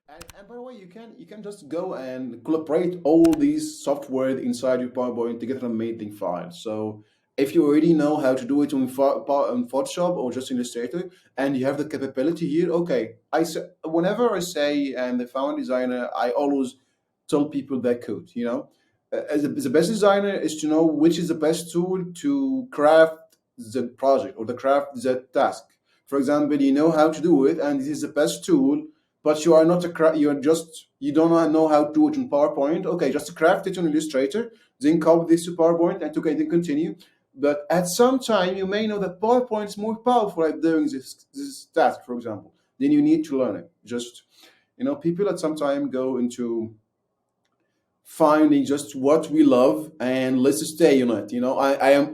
And by the way, you can just go and collaborate all these software inside your PowerPoint to get an amazing file. So if you already know how to do it on Photoshop or just Illustrator, and you have the capability here, okay. Whenever I say and the found designer, I always tell people that code. The best designer is to know which is the best tool to craft the project or the craft the task. For example, you know how to do it, and this is the best tool, but you are not you're just you don't know how to do it in PowerPoint. Okay, just craft it on Illustrator, then copy this to PowerPoint and okay, then continue. But at some time, you may know that PowerPoint is more powerful at doing this task, for example. Then you need to learn it. Just people at some time go into finding just what we love and let's stay on it.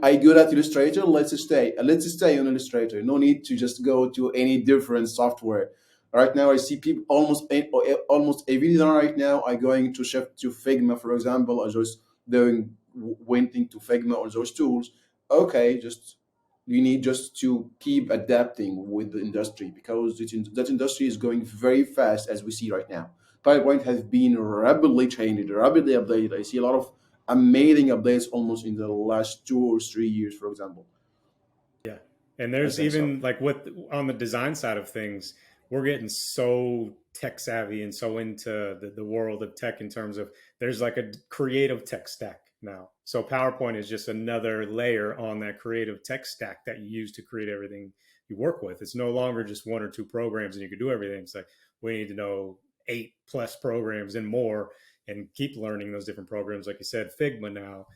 I good at Illustrator. Let's stay on Illustrator. No need to just go to any different software. Right now, I see people almost every designer right now are going to shift to Figma, for example, or just doing went into Figma or those tools. Okay, just you need just to keep adapting with the industry because that industry is going very fast as we see right now. PowerPoint has been rapidly changed, rapidly updated. I see a lot of amazing updates almost in the last 2 or 3 years, for example. Yeah. And I there's think so. even like with on the design side of things, we're getting so tech savvy and so into the world of tech in terms of there's like a creative tech stack now. So PowerPoint is just another layer on that creative tech stack that you use to create everything you work with. It's no longer just one or two programs and you can do everything. It's like we need to know 8+ programs and more and keep learning those different programs. Like you said, Figma now.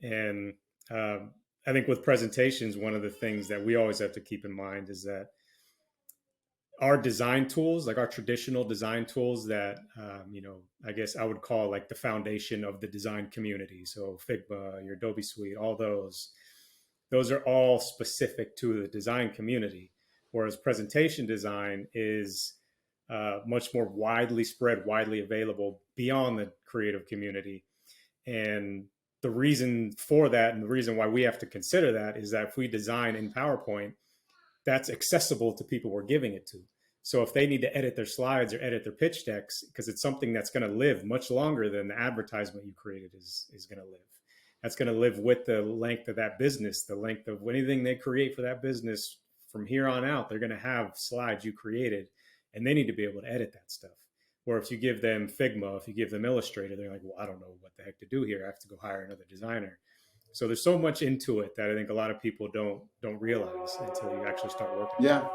And um, I think with presentations, one of the things that we always have to keep in mind is that our design tools, like our traditional design tools that, I guess I would call like the foundation of the design community. So Figma, your Adobe Suite, all those are all specific to the design community. Whereas presentation design is much more widely spread, widely available beyond the creative community. And the reason for that and the reason why we have to consider that is that if we design in PowerPoint, that's accessible to people we're giving it to. So if they need to edit their slides or edit their pitch decks, because it's something that's going to live much longer than the advertisement you created is going to live. That's going to live with the length of that business, the length of anything they create for that business from here on out. They're going to have slides you created, and they need to be able to edit that stuff. Where if you give them Figma, if you give them Illustrator, they're like, well, I don't know what the heck to do here. I have to go hire another designer. So there's so much into it that I think a lot of people don't realize until you actually start working with Yeah,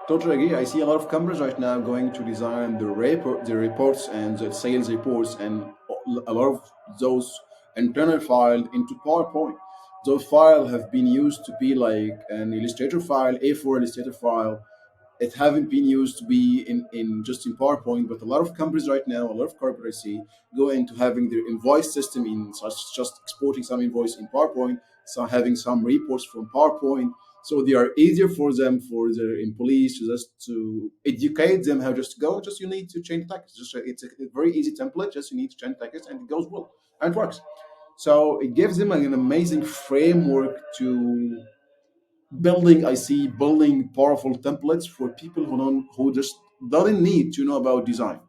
totally agree. I see a lot of companies right now going to design the reports and the sales reports, and a lot of those internal files into PowerPoint. Those files have been used to be like an Illustrator file, A4 Illustrator file. It haven't been used to be in just in PowerPoint, but a lot of companies right now, a lot of corporates go into having their invoice system in such just exporting some invoice in PowerPoint, so having some reports from PowerPoint. So they are easier for them for their employees to educate them how just to go. Just you need to change text. It's a very easy template. Just you need to change text and it goes well and it works. So it gives them an amazing framework to building powerful templates for people who just doesn't need to know about design.